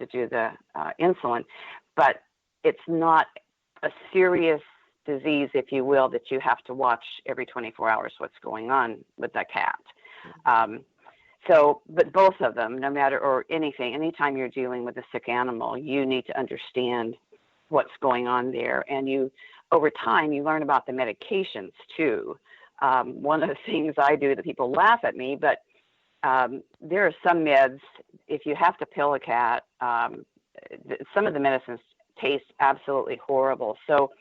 to do the insulin, but it's not a serious disease, if you will, that you have to watch every 24 hours what's going on with that cat. But both of them, no matter, or anything, anytime you're dealing with a sick animal, you need to understand what's going on there. And over time, you learn about the medications too. One of the things I do that people laugh at me, but there are some meds, if you have to pill a cat, some of the medicines taste absolutely horrible. So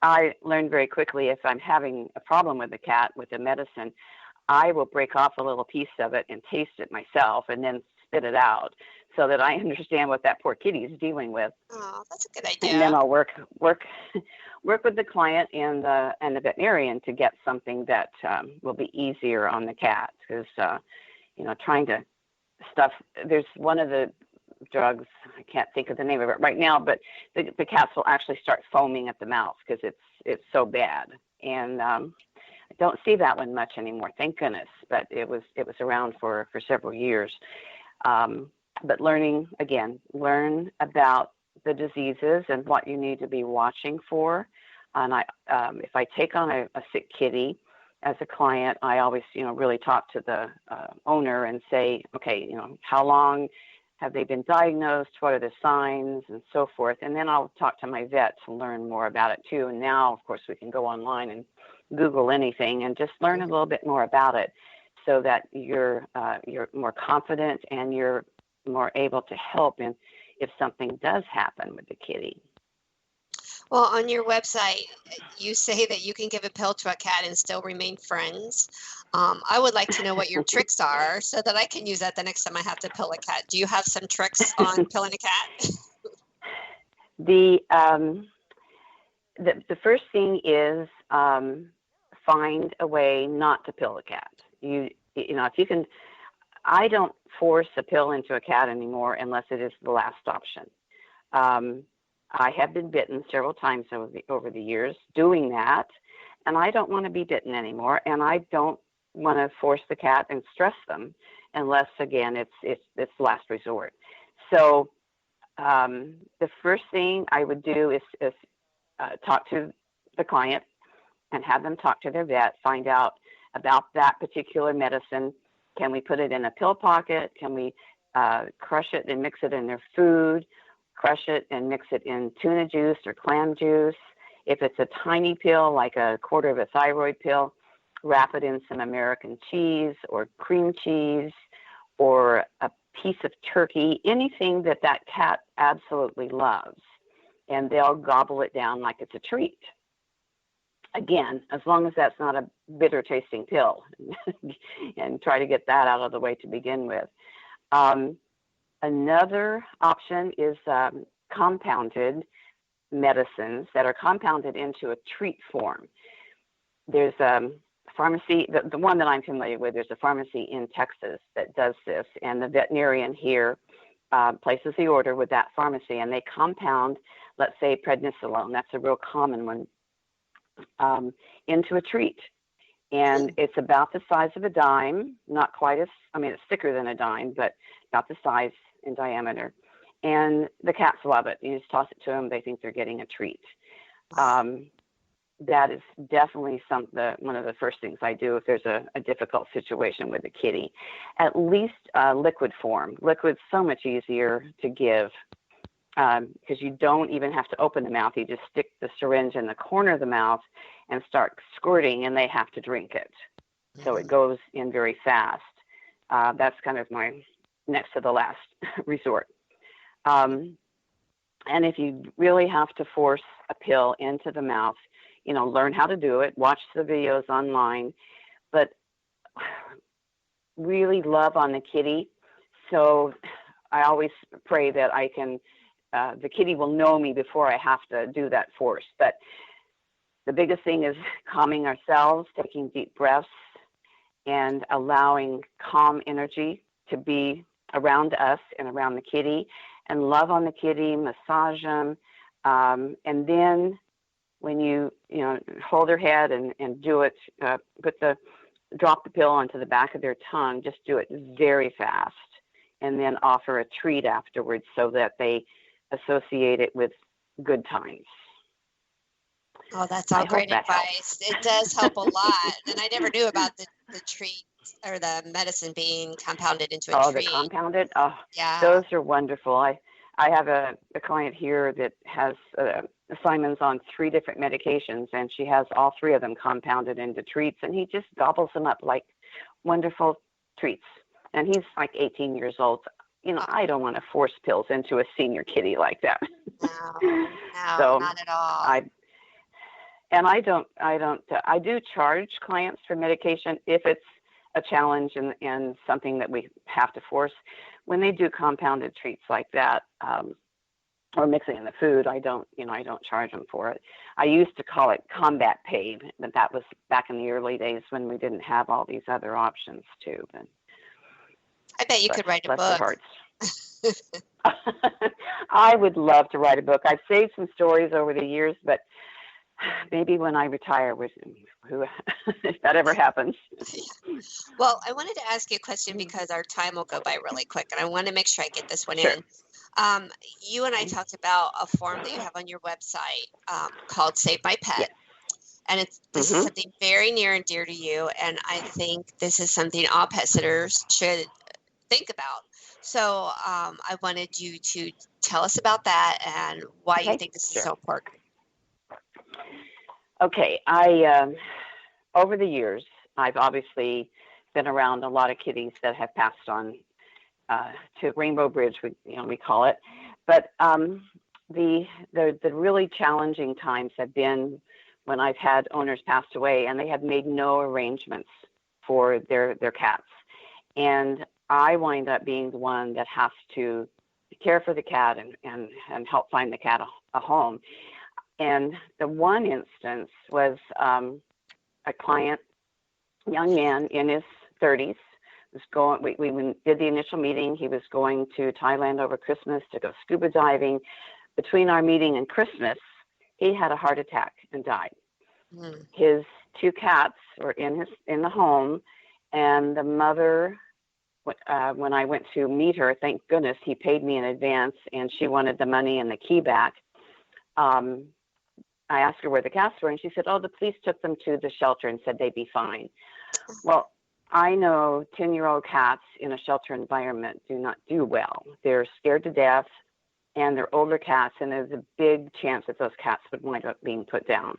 I learned very quickly, if I'm having a problem with the cat with the medicine, I will break off a little piece of it and taste it myself and then spit it out so that I understand what that poor kitty is dealing with. Oh, that's a good idea. And then I'll work with the client and the veterinarian to get something that will be easier on the cat, because trying to stuff. There's one of the drugs, I can't think of the name of it right now, but the cats will actually start foaming at the mouth because it's so bad. And I don't see that one much anymore, thank goodness. But it was around for several years. But learn about the diseases and what you need to be watching for. And if I take on a sick kitty as a client, I always, really talk to the owner and say, okay, how long have they been diagnosed? What are the signs and so forth? And then I'll talk to my vet to learn more about it too. And now, of course, we can go online and Google anything and just learn a little bit more about it, so that you're more confident and you're more able to help if something does happen with the kitty. Well, on your website, you say that you can give a pill to a cat and still remain friends. I would like to know what your tricks are so that I can use that the next time I have to pill a cat. Do you have some tricks on pilling a cat? The first thing is find a way not to pill a cat. If you can, I don't force a pill into a cat anymore unless it is the last option. I have been bitten several times over the years doing that, and I don't want to be bitten anymore, and I don't want to force the cat and stress them unless, again, it's last resort. So the first thing I would do is talk to the client and have them talk to their vet, find out about that particular medicine. Can we put it in a pill pocket? Can we crush it and mix it in their food? Crush it and mix it in tuna juice or clam juice. If it's a tiny pill, like a quarter of a thyroid pill, wrap it in some American cheese or cream cheese or a piece of turkey, anything that cat absolutely loves. And they'll gobble it down like it's a treat. Again, as long as that's not a bitter tasting pill, and try to get that out of the way to begin with. Another option is compounded medicines that are compounded into a treat form. There's a pharmacy, the one that I'm familiar with, there's a pharmacy in Texas that does this, and the veterinarian here places the order with that pharmacy, and they compound, let's say, prednisolone, that's a real common one, into a treat. And it's about the size of a dime, not quite it's thicker than a dime, but about the size in diameter. And the cats love it. You just toss it to them, they think they're getting a treat. That is definitely one of the first things I do if there's a difficult situation with a kitty. At least liquid form. Liquid's so much easier to give because you don't even have to open the mouth. You just stick the syringe in the corner of the mouth and start squirting, and they have to drink it. So it goes in very fast. That's kind of my next to the last resort. And if you really have to force a pill into the mouth, learn how to do it, watch the videos online, but really love on the kitty. So I always pray that the kitty will know me before I have to do that force. But the biggest thing is calming ourselves, taking deep breaths, and allowing calm energy to be around us and around the kitty, and love on the kitty, massage them. And then when you hold their head and do it, drop the pill onto the back of their tongue, just do it very fast. and then offer a treat afterwards so that they associate it with good times. Oh, that's all great advice. It does help a lot. And I never knew about the treat or the medicine being compounded into a treat. The compounded? Oh, yeah. Those are wonderful. I have a client here that has assignments on 3 different medications, and she has all 3 of them compounded into treats, and he just gobbles them up like wonderful treats. And he's like 18 years old. I don't want to force pills into a senior kitty like that. No, So not at all. I do charge clients for medication if it's a challenge and something that we have to force. When they do compounded treats like that, or mixing in the food, I don't charge them for it. I used to call it combat pain, but that was back in the early days when we didn't have all these other options too. But I bet you could write a book. I would love to write a book. I've saved some stories over the years, but maybe when I retire, if that ever happens. Well, I wanted to ask you a question because our time will go by really quick, and I want to make sure I get this one Sure. in. You and I talked about a form that you have on your website called Save My Pet. Yes. And this is something very near and dear to you, and I think this is something all pet sitters should think about. So I wanted you to tell us about that and why you think this is so important. Okay, over the years, I've obviously been around a lot of kitties that have passed on to Rainbow Bridge, we call it. But the really challenging times have been when I've had owners pass away and they have made no arrangements for their cats, and I wind up being the one that has to care for the cat and help find the cat a home. And the one instance was a client, young man in his 30s, was going. We did the initial meeting. He was going to Thailand over Christmas to go scuba diving. Between our meeting and Christmas, he had a heart attack and died. His 2 cats were in the home, and the mother, when I went to meet her, thank goodness he paid me in advance, and she wanted the money and the key back. I asked her where the cats were, and she said, the police took them to the shelter and said they'd be fine. Well, I know 10-year-old cats in a shelter environment do not do well. They're scared to death, and they're older cats, and there's a big chance that those cats would wind up being put down.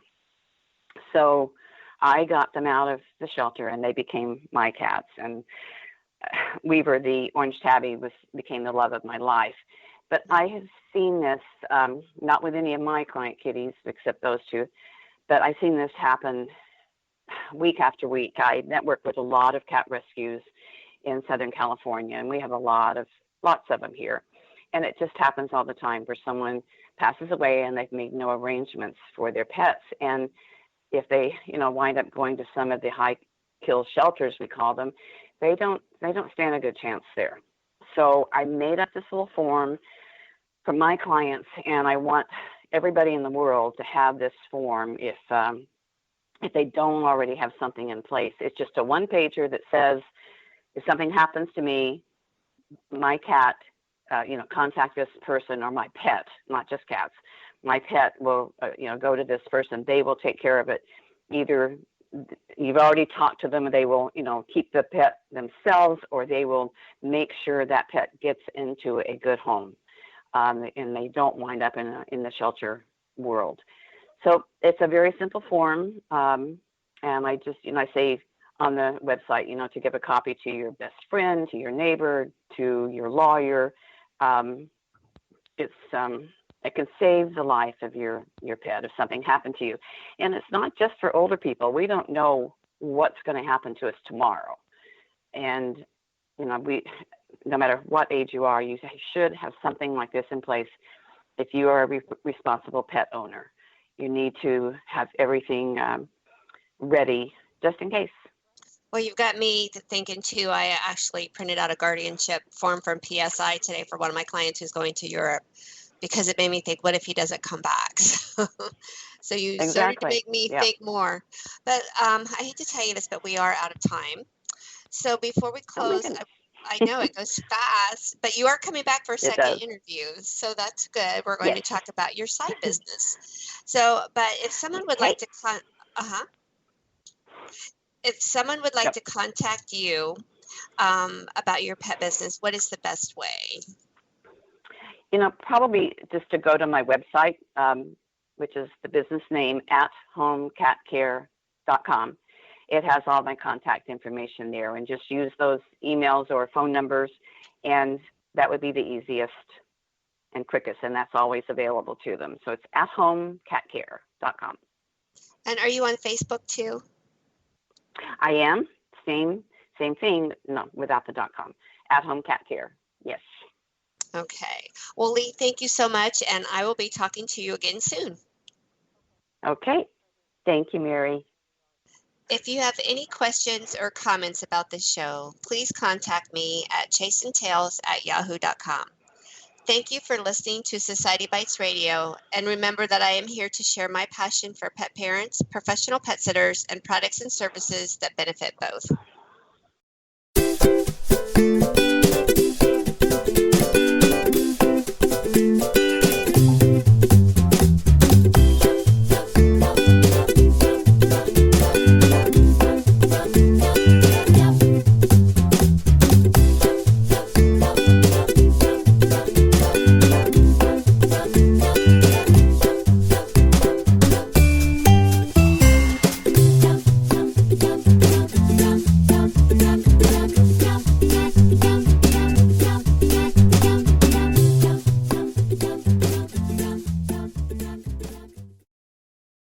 So I got them out of the shelter, and they became my cats. And Weaver, the orange tabby, became the love of my life. But I have seen this, not with any of my client kitties, except those 2, but I've seen this happen week after week. I network with a lot of cat rescues in Southern California, and we have lots of them here. And it just happens all the time where someone passes away and they've made no arrangements for their pets. And if they, wind up going to some of the high kill shelters, we call them, they don't stand a good chance there. So I made up this little form for my clients, and I want everybody in the world to have this form if they don't already have something in place. It's just a 1-pager that says, if something happens to me, my cat, contact this person, or my pet, not just cats. My pet will, go to this person. They will take care of it. Either you've already talked to them, and they will, keep the pet themselves, or they will make sure that pet gets into a good home, and they don't wind up in the shelter world. So it's a very simple form, and I just, I say on the website, to give a copy to your best friend, to your neighbor, to your lawyer. It can save the life of your pet if something happened to you. And it's not just for older people. We don't know what's going to happen to us tomorrow. And, no matter what age you are, you should have something like this in place. If you are a responsible pet owner, you need to have everything ready just in case. Well, you've got me thinking too. I actually printed out a guardianship form from PSI today for one of my clients who's going to Europe, because it made me think, what if he doesn't come back? So you started to make me think more. But I hate to tell you this, but we are out of time. So before we close, I know it goes fast, but you are coming back for It second does. interviews, so that's good. We're going Yes. to talk about your side business. So, but if someone would like Okay. to if someone would like Yep. to contact you about your pet business, what is the best way? Probably just to go to my website, which is the business name, athomecatcare.com. It has all my contact information there, and just use those emails or phone numbers, and that would be the easiest and quickest, and that's always available to them. So it's athomecatcare.com. And are you on Facebook too? I am. Same thing. No, without the .com. At Home Cat Care. Yes. Okay. Well, Lee, thank you so much, and I will be talking to you again soon. Okay. Thank you, Mary. If you have any questions or comments about this show, please contact me at chaseandtails@yahoo.com. Thank you for listening to Society Bites Radio, and remember that I am here to share my passion for pet parents, professional pet sitters, and products and services that benefit both.